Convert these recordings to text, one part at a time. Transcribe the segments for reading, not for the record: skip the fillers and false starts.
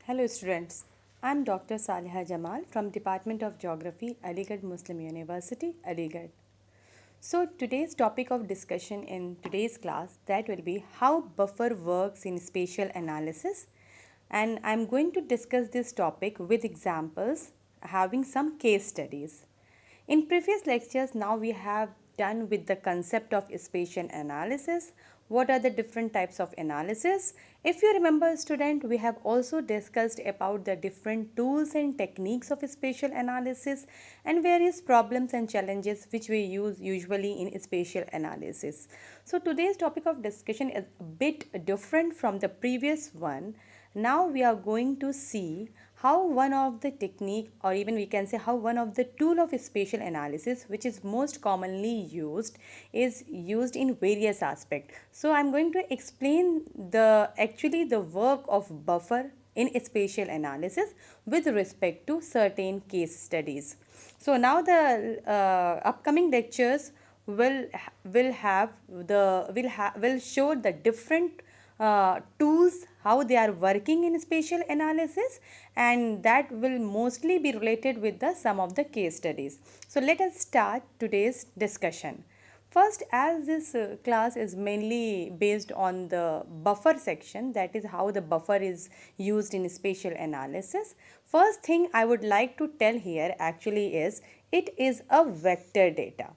Hello students, I am Dr. Saliha Jamal from Department of Geography, Aligarh Muslim University, Aligarh. So today's topic of discussion in today's class that will be how buffer works in spatial analysis, and I am going to discuss this topic with examples having some case studies. In previous lectures, now we have done with the concept of spatial analysis. What are the different types of analysis? If you remember, student, we have also discussed about the different tools and techniques of spatial analysis and various problems and challenges which we use usually in spatial analysis. So today's topic of discussion is a bit different from the previous one. Now we are going to see how one of the technique, or even we can say how one of the tool of spatial analysis which is most commonly used is used in various aspects. So I'm going to explain the work of buffer in spatial analysis with respect to certain case studies. So now the upcoming lectures will show the different tools, how they are working in spatial analysis, and that will mostly be related with the some of the case studies. So let us start today's discussion. First, as this class is mainly based on the buffer section, that is how the buffer is used in spatial analysis. First thing I would like to tell here actually is it is a vector data.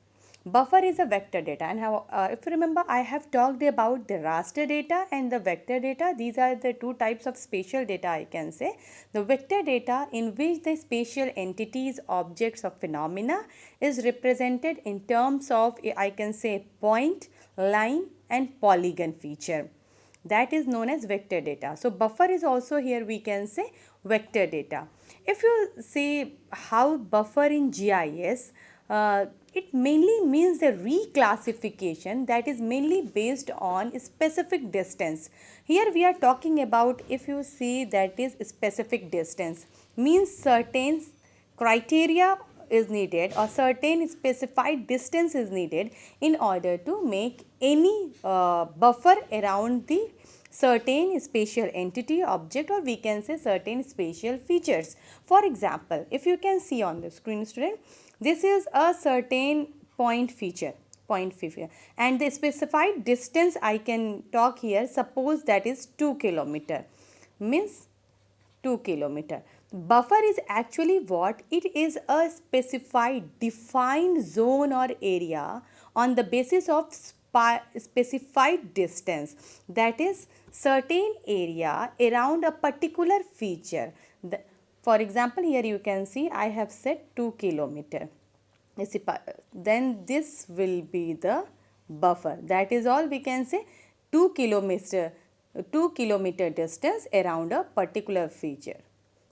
Buffer is a vector data, and how, if you remember, I have talked about the raster data and the vector data. These are the two types of spatial data, I can say. The vector data, in which the spatial entities, objects or phenomena is represented in terms of, I can say, point, line and polygon feature. That is known as vector data. So buffer is also here we can say vector data. If you see how buffer in GIS, it mainly means the reclassification that is mainly based on specific distance. Here we are talking about, if you see, that is specific distance means certain criteria is needed or certain specified distance is needed in order to make any buffer around the certain spatial entity, object, or we can say certain spatial features. For example, if you can see on the screen, student, this is a certain point feature, and the specified distance I can talk here, suppose that is 2 kilometer, means 2 kilometer. Buffer is actually what? It is a specified defined zone or area on the basis of specified distance, that is certain area around a particular feature. For example, here you can see I have set 2 kilometer. Then this will be the buffer. That is all we can say, 2 kilometer distance around a particular feature.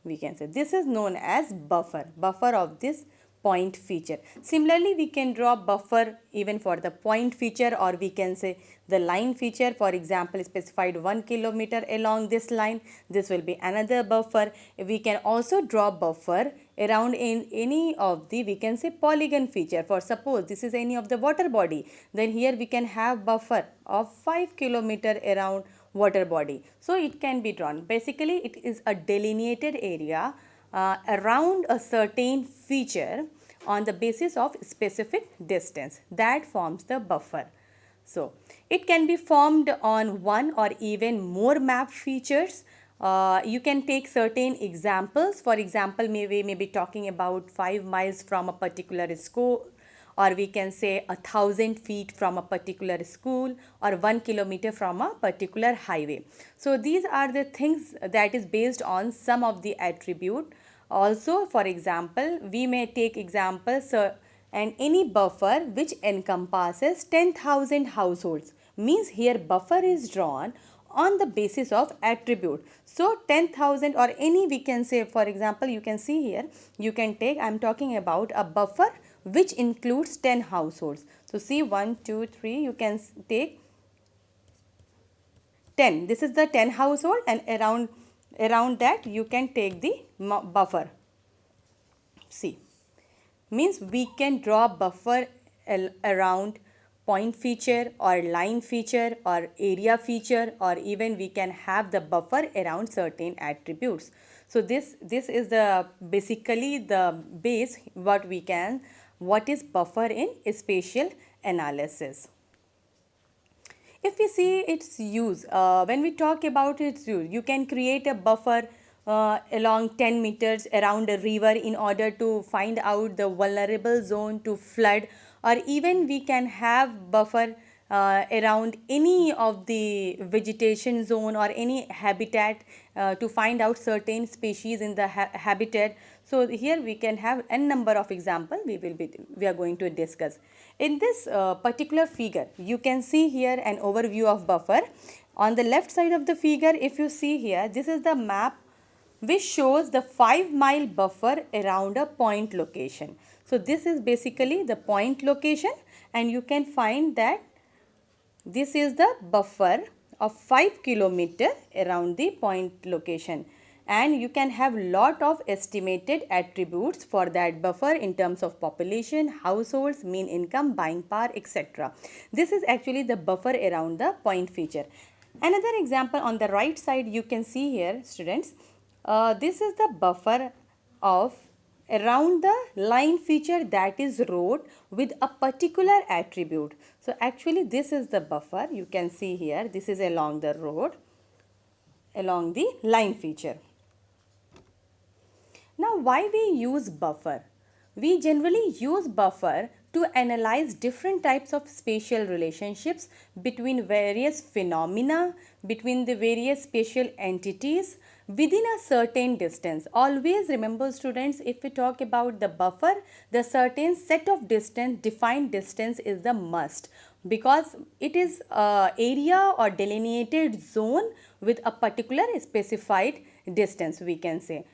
We can say this is known as buffer of this point feature. Similarly, we can draw buffer even for the point feature, or we can say the line feature. For example, specified 1 kilometer along this line, this will be another buffer. We can also draw buffer around in any of the, we can say, polygon feature. For suppose this is any of the water body, then here we can have buffer of 5 kilometer around water body. So it can be drawn. Basically, it is a delineated area around a certain feature on the basis of specific distance. That forms the buffer. So it can be formed on one or even more map features. You can take certain examples. For example, we may be talking about 5 miles from a particular school, or we can say 1,000 feet from a particular school, or 1 kilometer from a particular highway. So these are the things that is based on some of the attribute. Also, for example, we may take examples and any buffer which encompasses 10,000 households, means here buffer is drawn on the basis of attribute. So 10,000 or any, we can say, for example, you can see here, you can take, I am talking about a buffer which includes 10 households. So see 1, 2, 3, you can take 10. This is the 10 household, and around that you can take the buffer. See, means we can draw buffer around point feature or line feature or area feature, or even we can have the buffer around certain attributes. So this is the basically the base what is buffer in spatial analysis. If we see its use, when we talk about its use, you can create a buffer along 10 meters around a river in order to find out the vulnerable zone to flood, or even we can have buffer around any of the vegetation zone or any habitat to find out certain species in the habitat. So here we can have n number of example we are going to discuss. In this particular figure, you can see here an overview of buffer. On the left side of the figure, if you see here, this is the map which shows the 5-mile buffer around a point location. So this is basically the point location, and you can find that this is the buffer of 5 kilometer around the point location, and you can have lot of estimated attributes for that buffer in terms of population, households, mean income, buying power, etc. This is actually the buffer around the point feature. Another example on the right side, you can see here, students, this is the buffer of around the line feature, that is road, with a particular attribute. So actually this is the buffer, you can see here, this is along the road, along the line feature. Now why we use buffer? We generally use buffer to analyze different types of spatial relationships between various phenomena, between the various spatial entities within a certain distance. Always remember, students, if we talk about the buffer, the certain set of distance, defined distance is the must, because it is area or delineated zone with a particular specified distance, we can say.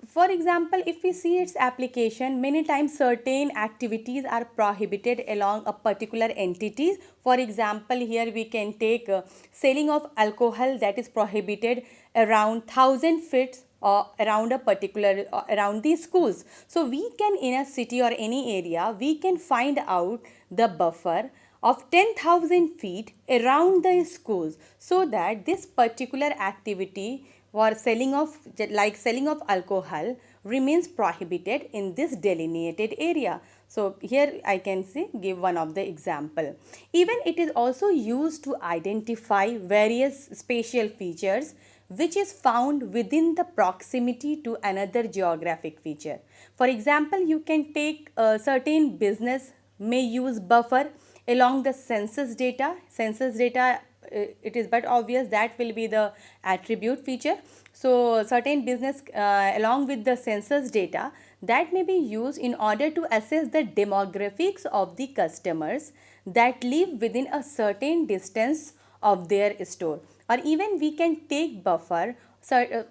For example, if we see its application, many times certain activities are prohibited along a particular entity. For example, here we can take selling of alcohol, that is prohibited around 1000 feet around a particular around the schools. So we can, in a city or any area, we can find out the buffer of 10,000 feet around the schools, so that this particular activity or selling of alcohol remains prohibited in this delineated area. So here I can give one of the example. Even it is also used to identify various spatial features which is found within the proximity to another geographic feature. For example, you can take a certain business may use buffer along the census data. Census data, it is but obvious that will be the attribute feature. So certain business along with the census data, that may be used in order to assess the demographics of the customers that live within a certain distance of their store. Or even we can take buffer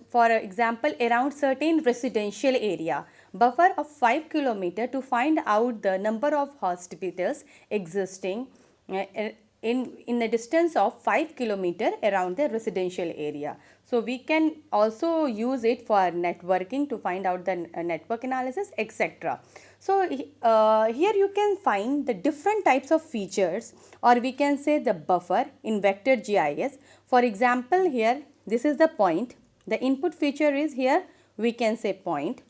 for example around certain residential area, buffer of 5 kilometer to find out the number of hospitals existing in a distance of 5 kilometer around the residential area. So we can also use it for networking to find out the network analysis, etc. So here you can find the different types of features, or we can say the buffer in vector GIS. For example, here this is the point. The input feature is here, we can say point.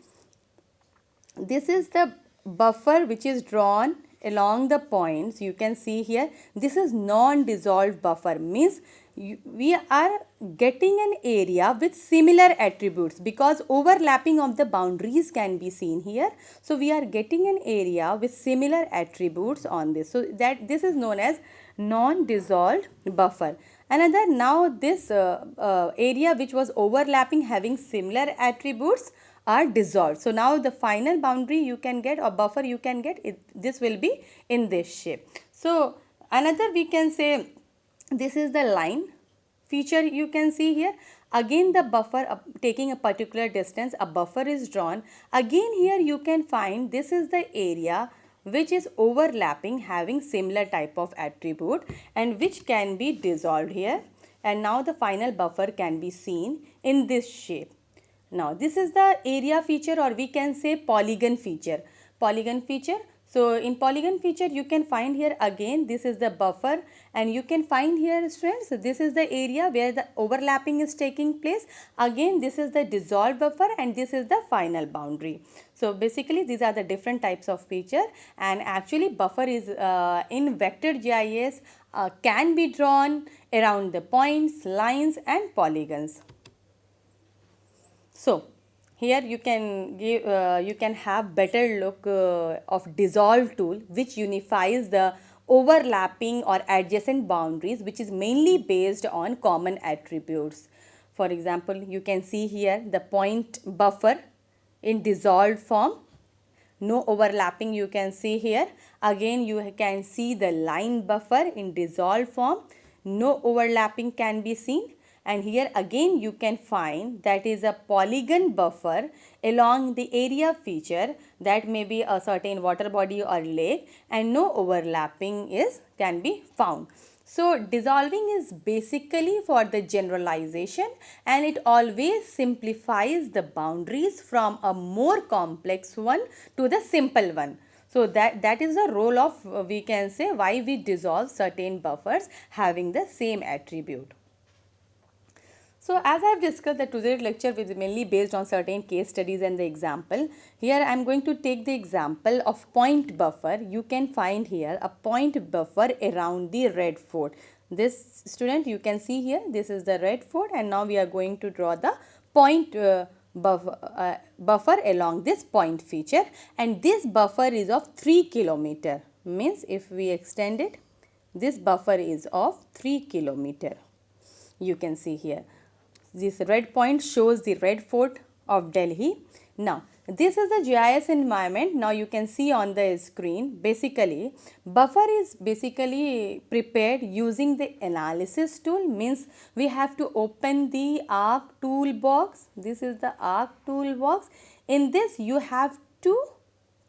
This is the buffer which is drawn along the points. You can see here, this is non-dissolved buffer, means we are getting an area with similar attributes, because overlapping of the boundaries can be seen here. So we are getting an area with similar attributes on this. So that this is known as non-dissolved buffer. Another, now this area which was overlapping having similar attributes are dissolved. So now the final boundary you can get, or buffer you can get, this will be in this shape. So another, we can say, this is the line feature, you can see here. Again the buffer taking a particular distance, a buffer is drawn. Again here you can find this is the area which is overlapping having similar type of attribute and which can be dissolved here, and now the final buffer can be seen in this shape. Now this is the area feature, or we can say polygon feature. Polygon feature. So in polygon feature you can find here again this is the buffer, and you can find here students this is the area where the overlapping is taking place. Again this is the dissolved buffer and this is the final boundary. So basically these are the different types of feature, and actually buffer is in vector GIS can be drawn around the points, lines and polygons. So here you can give you can have better look of dissolve tool, which unifies the overlapping or adjacent boundaries, which is mainly based on common attributes. For example, you can see here the point buffer in dissolved form, no overlapping you can see here. Again you can see the line buffer in dissolved form, no overlapping can be seen. And here again you can find that is a polygon buffer along the area feature, that may be a certain water body or lake, and no overlapping can be found. So dissolving is basically for the generalization, and it always simplifies the boundaries from a more complex one to the simple one. So that is the role of we can say why we dissolve certain buffers having the same attribute. So as I have discussed that today's lecture will be mainly based on certain case studies and the example. Here I am going to take the example of point buffer. You can find here a point buffer around the red fort. This student you can see here, this is the red fort, and now we are going to draw the point buffer along this point feature, and this buffer is of 3 kilometer. Means if we extend it, this buffer is of 3 kilometer. You can see here. This red point shows the red fort of Delhi. Now, this is the GIS environment. Now, you can see on the screen, basically, buffer is basically prepared using the analysis tool. Means we have to open the arc toolbox. This is the arc toolbox. In this, you have to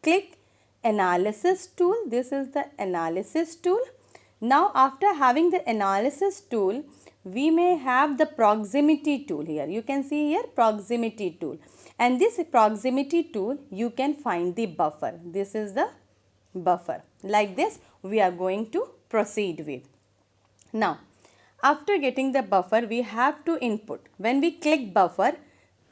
click analysis tool. This is the analysis tool. Now, after having the analysis tool, we may have the proximity tool here. You can see here proximity tool, and this proximity tool you can find the buffer. This is the buffer. Like this we are going to proceed with. Now after getting the buffer, we have to input. When we click buffer,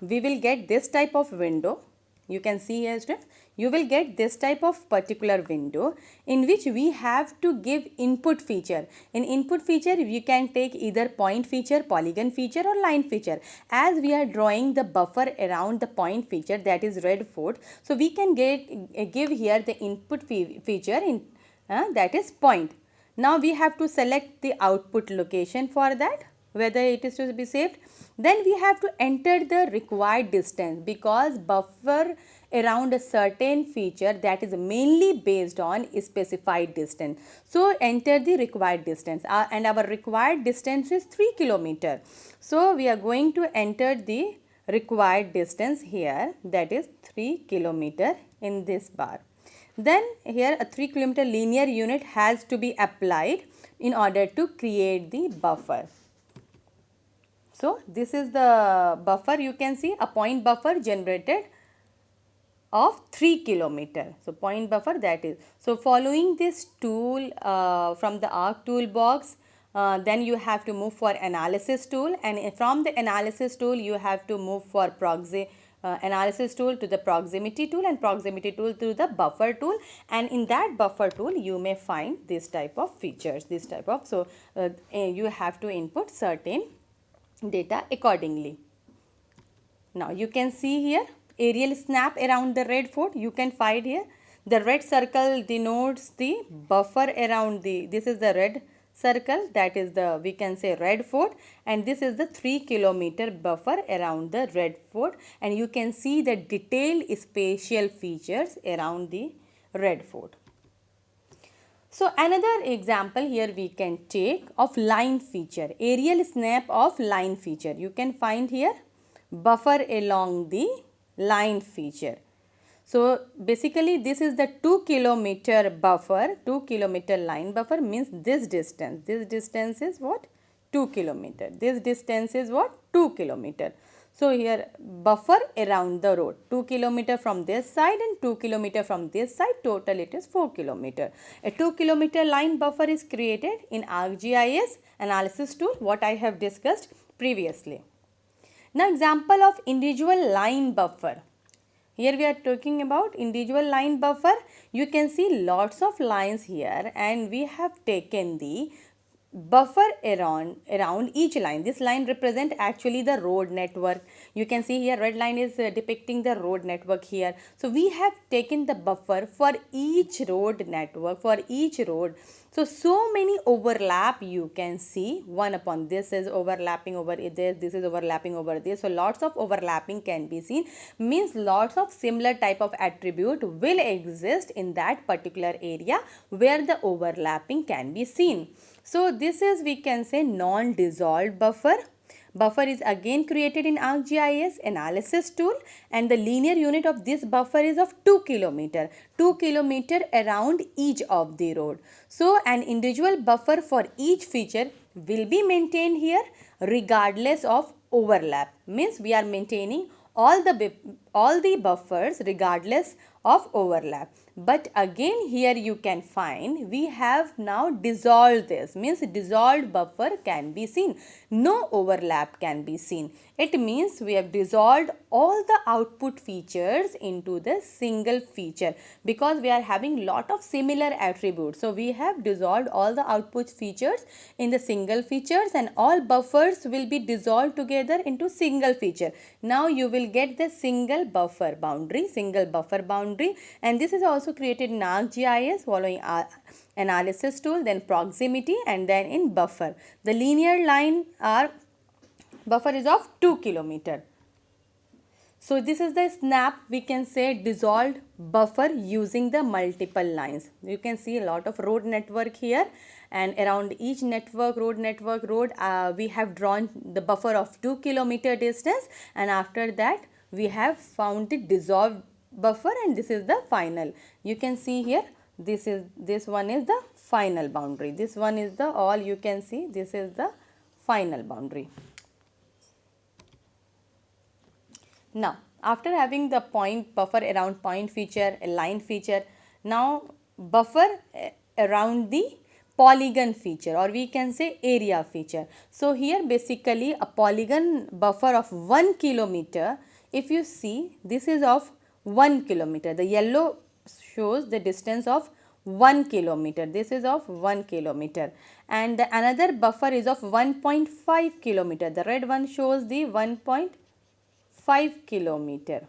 we will get this type of window. You can see here students, you will get this type of particular window in which we have to give input feature. In input feature, you can take either point feature, polygon feature or line feature. As we are drawing the buffer around the point feature, that is red fort, so we can give here the input feature in that is point. Now we have to select the output location for that, whether it is to be saved. Then we have to enter the required distance, because buffer around a certain feature that is mainly based on a specified distance. So enter the required distance, and our required distance is 3 kilometer. So we are going to enter the required distance here, that is 3 kilometer in this bar. Then here a 3 kilometer linear unit has to be applied in order to create the buffer. So this is the buffer. You can see a point buffer generated of 3 kilometer. So point buffer, that is. So following this tool from the arc toolbox, then you have to move for analysis tool, and from the analysis tool you have to move for analysis tool to the proximity tool, and proximity tool to the buffer tool, and in that buffer tool you may find this type of features, this type of, so you have to input certain data accordingly. Now you can see here aerial snap around the red fort. You can find here the red circle denotes the buffer around the, this is the red circle, that is the, we can say, red fort, and this is the 3 kilometer buffer around the red fort, and you can see the detailed spatial features around the red fort. So another example here we can take of line feature, aerial snap of line feature. You can find here buffer along the line feature. So basically this is the 2 kilometer buffer, 2 kilometer line buffer, means this distance is what? 2 kilometer. This distance is what? 2 kilometer. So here buffer around the road, 2 kilometer from this side and 2 kilometer from this side, total it is 4 kilometer. A 2 kilometer line buffer is created in ArcGIS analysis tool, what I have discussed previously. Now example of individual line buffer. Here we are talking about individual line buffer. You can see lots of lines here and we have taken the buffer around each line. This line represent actually the road network. You can see here red line is depicting the road network here. So we have taken the buffer for each road network, for each road. So many overlap you can see. One upon this is overlapping over this is overlapping over this. So lots of overlapping can be seen. Means lots of similar type of attribute will exist in that particular area where the overlapping can be seen. So this is, we can say, non-dissolved buffer. Buffer is again created in ArcGIS analysis tool and the linear unit of this buffer is of 2 kilometer. 2 kilometer around each of the road. So an individual buffer for each feature will be maintained here regardless of overlap. Means we are maintaining all the buffers regardless of overlap. But again here you can find we have now dissolved this, means dissolved buffer can be seen, no overlap can be seen. It means we have dissolved all the output features into the single feature because we are having lot of similar attributes. So we have dissolved all the output features in the single features and all buffers will be dissolved together into single feature. Now you will get the single buffer boundary, and this is also created in ArcGIS following analysis tool, then proximity and then in buffer. The linear line buffer is of 2 kilometer. So this is the snap, we can say, dissolved buffer using the multiple lines. You can see a lot of road network here and around each network, we have drawn the buffer of 2 kilometer distance and after that we have found the dissolved buffer and this is the final. You can see here this one is the final boundary. This one is the all you can see, this is the final boundary. Now, after having the point buffer around point feature, a line feature, now buffer around the polygon feature or we can say area feature. So here basically a polygon buffer of 1 kilometer, if you see this is of 1 kilometer, the yellow shows the distance of 1 kilometer, this is of 1 kilometer and the another buffer is of 1.5 kilometer, the red one shows the 1.5 kilometer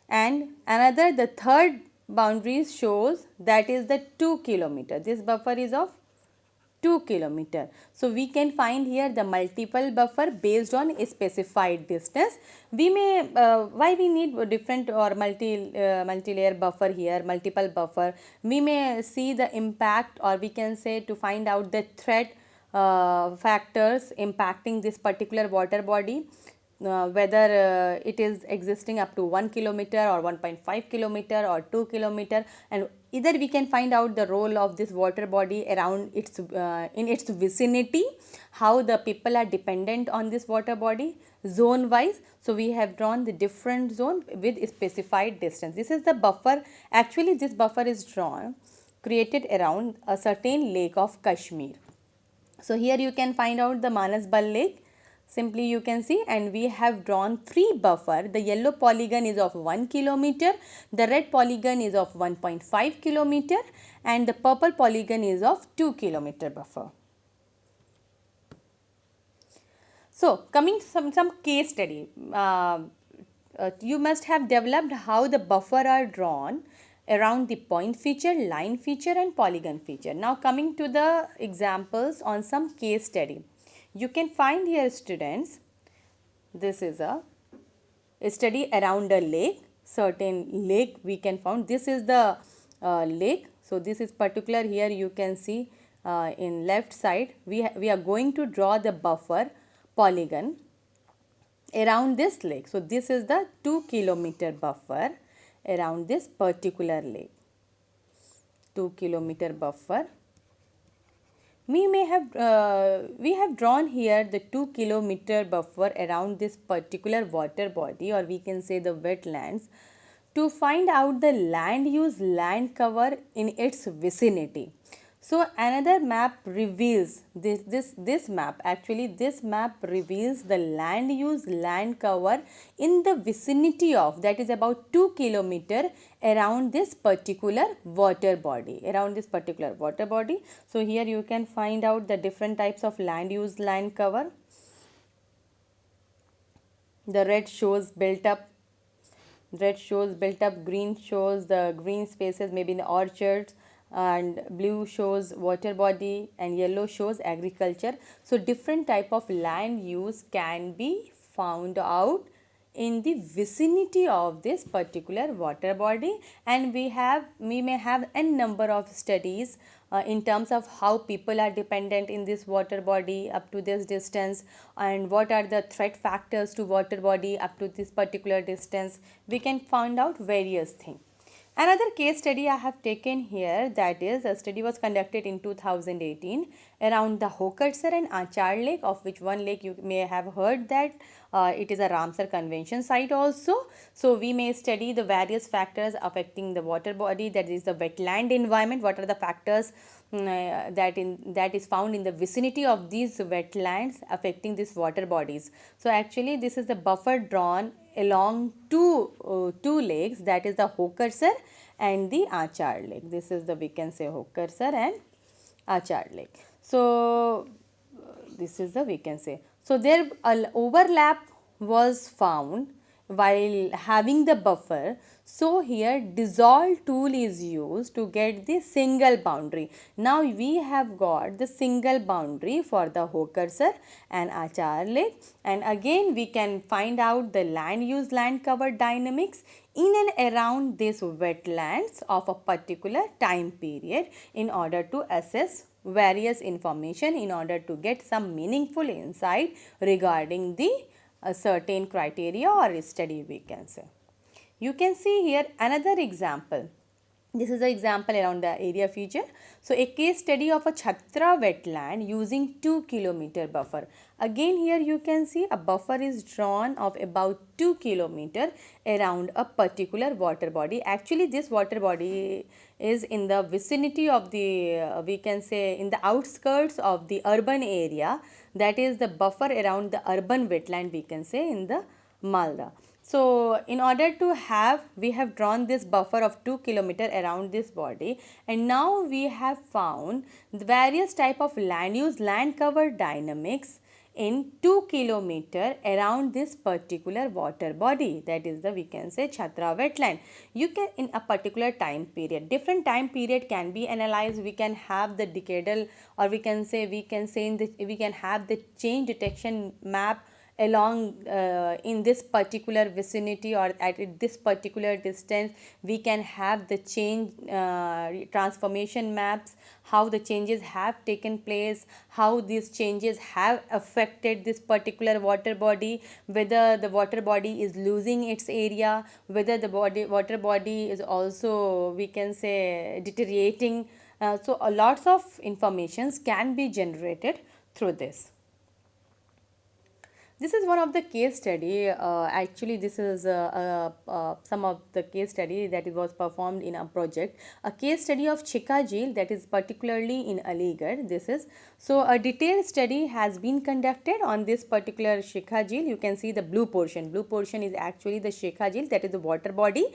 and another, the third boundary shows that is the 2 kilometer. This buffer is of 2 kilometer. So we can find here the multiple buffer based on a specified distance. We may why we need different or multi-layer buffer here, multiple buffer. We may see the impact or we can say to find out the threat factors impacting this particular water body. Whether it is existing up to 1 kilometer or 1.5 kilometer or 2 kilometer, and either we can find out the role of this water body around its in its vicinity, how the people are dependent on this water body zone wise. So we have drawn the different zone with specified distance. This is the buffer. Actually this buffer is drawn created around a certain lake of Kashmir. So here you can find out the Manasbal lake. Simply you can see, and we have drawn 3 buffer. The yellow polygon is of 1 kilometer, the red polygon is of 1.5 kilometer and the purple polygon is of 2 kilometer buffer. So coming to some case study, you must have developed how the buffer are drawn around the point feature, line feature and polygon feature. Now coming to the examples on some case study. You can find here students, this is a study around a lake, certain lake we can found. This is the lake. So this is particular here you can see in left side we are going to draw the buffer polygon around this lake. So this is the 2 kilometer buffer around this particular lake, 2 kilometer buffer we have drawn here the 2 kilometer buffer around this particular water body, or we can say the wetlands, to find out the land use land cover in its vicinity. So another map reveals this map, actually this map reveals the land use land cover in the vicinity of, that is about 2 kilometer around this particular water body, So here you can find out the different types of land use land cover. The red shows built up, green shows the green spaces maybe in the orchards, and blue shows water body, and yellow shows agriculture. So different type of land use can be found out in the vicinity of this particular water body, and we may have n number of studies in terms of how people are dependent in this water body up to this distance, and what are the threat factors to water body up to this particular distance. We can find out various things. Another case study I have taken here, that is a study was conducted in 2018 around the Hokartsar and Achar lake, of which one lake you may have heard that it is a Ramsar Convention site also. So we may study the various factors affecting the water body, that is the wetland environment. What are the factors that is found in the vicinity of these wetlands affecting these water bodies. So actually this is the buffer drawn along two lakes, that is the Hokartsar and the Achar lake. This is the, we can say, Hokartsar and Achar lake. So this is the, we can say, so there overlap was found while having the buffer. So here dissolve tool is used to get the single boundary. Now we have got the single boundary for the Hokartsar and Achar lake, and again we can find out the land use land cover dynamics in and around these wetlands of a particular time period in order to assess various information, in order to get some meaningful insight regarding the a certain criteria or study, we can say. You can see here another example. This is an example around the area feature. So a case study of a Chhatra wetland using 2 kilometer buffer. Again here you can see a buffer is drawn of about 2 kilometer around a particular water body. Actually this water body is in the vicinity of the we can say in the outskirts of the urban area, that is the buffer around the urban wetland, we can say, in the Malda. So in order to have, we have drawn this buffer of 2 kilometer around this body, and now we have found the various type of land use land cover dynamics in 2 kilometer around this particular water body, that is the, we can say, Chhatra wetland. You can, in a particular time period, different time period can be analyzed. We can have the decadal, or we can say we can have the change detection map along in this particular vicinity or at this particular distance. We can have the change transformation maps, how the changes have taken place, how these changes have affected this particular water body, whether the water body is losing its area, whether the water body is also, we can say, deteriorating. So lots of informations can be generated through this. This is one of the case study. Actually, this is some of the case study that it was performed in a project. A case study of Chika Jheel, that is particularly in Aligarh. This is so a detailed study has been conducted on this particular Chika Jheel. You can see the blue portion. Blue portion is actually the Chika Jheel, that is the water body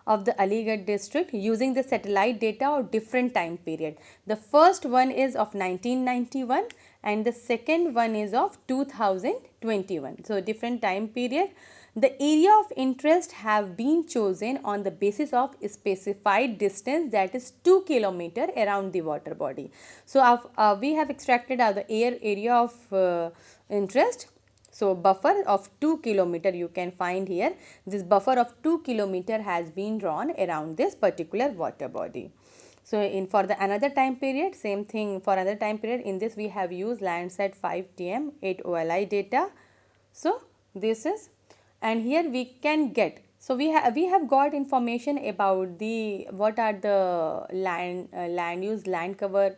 of the Aligarh district, using the satellite data of different time period. The first one is of 1991 and the second one is of 2021. So different time period. The area of interest have been chosen on the basis of specified distance, that is 2 kilometer around the water body. So we have extracted the area of interest. So buffer of 2 kilometer you can find here. This buffer of 2 kilometer has been drawn around this particular water body. So in for the another time period, same thing for another time period. In this we have used Landsat 5TM 8 OLI data. So this is, and here we can get. So we have got information about the what are the land use land cover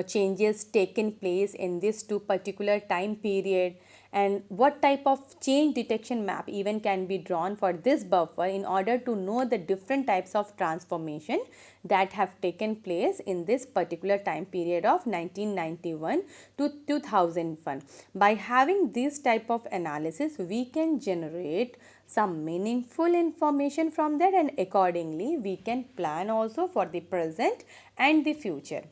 changes taken place in this two particular time period, and what type of change detection map even can be drawn for this buffer in order to know the different types of transformation that have taken place in this particular time period of 1991 to 2001. By having this type of analysis, we can generate some meaningful information from that, and accordingly we can plan also for the present and the future.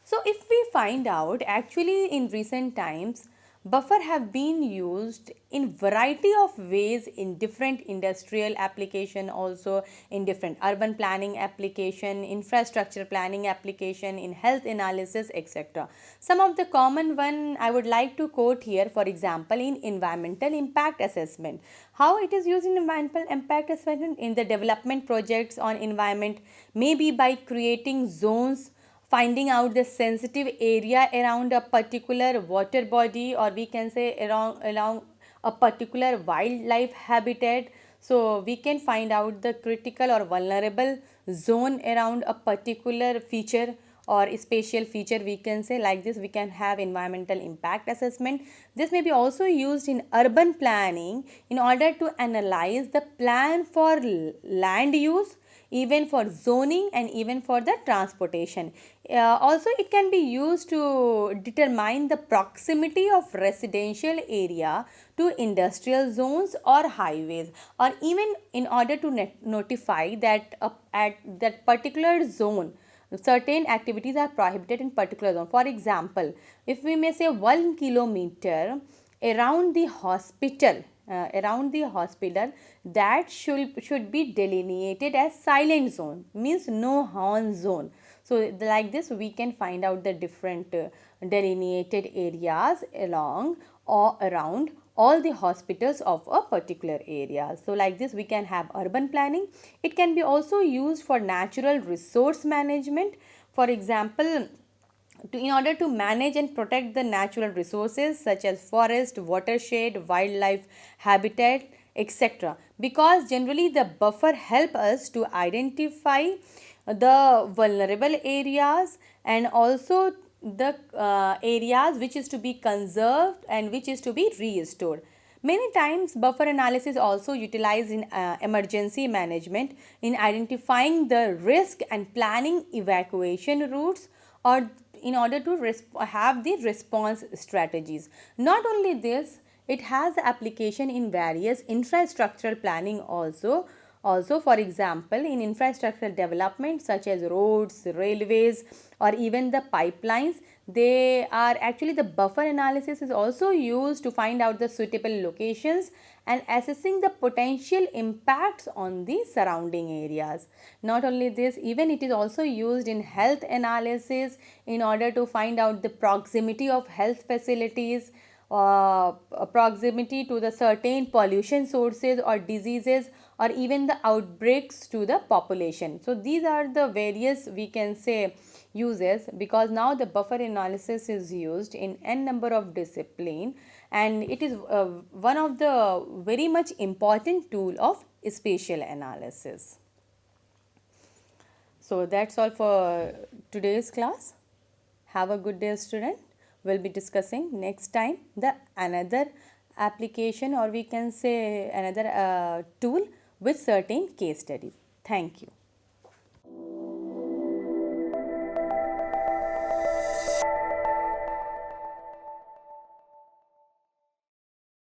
So if we find out, actually in recent times buffer have been used in variety of ways in different industrial application, also in different urban planning application, infrastructure planning application, in health analysis, etc. Some of the common one I would like to quote here, for example in environmental impact assessment. How it is used in environmental impact assessment? In the development projects on environment, maybe by creating zones, finding out the sensitive area around a particular water body, or we can say along a particular wildlife habitat. So we can find out the critical or vulnerable zone around a particular feature or spatial feature, we can say. Like this we can have environmental impact assessment. This may be also used in urban planning in order to analyze the plan for land use, even for zoning, and even for the transportation. Also it can be used to determine the proximity of residential area to industrial zones or highways, or even in order to notify that at that particular zone certain activities are prohibited in particular zone. For example, if we may say 1 kilometer around the hospital, that should be delineated as silent zone, means no horn zone. So like this we can find out the different delineated areas along or around all the hospitals of a particular area. So like this we can have urban planning. It can be also used for natural resource management. For example, in order to manage and protect the natural resources such as forest, watershed, wildlife habitat, etc. Because generally the buffer help us to identify the vulnerable areas, and also the areas which is to be conserved and which is to be restored. Many times buffer analysis also utilized in emergency management in identifying the risk and planning evacuation routes, or in order to have the response strategies. Not only this, it has application in various infrastructural planning also. For example, in infrastructural development such as roads, railways, or even the pipelines, they are actually, the buffer analysis is also used to find out the suitable locations and assessing the potential impacts on the surrounding areas. Not only this, even it is also used in health analysis in order to find out the proximity of health facilities, proximity to the certain pollution sources or diseases, or even the outbreaks to the population. So these are the various, we can say, uses, because now the buffer analysis is used in n number of discipline, and it is one of the very much important tool of spatial analysis. So that's all for today's class. Have a good day, student. We'll be discussing next time the another application, or we can say another tool with certain case studies. Thank you.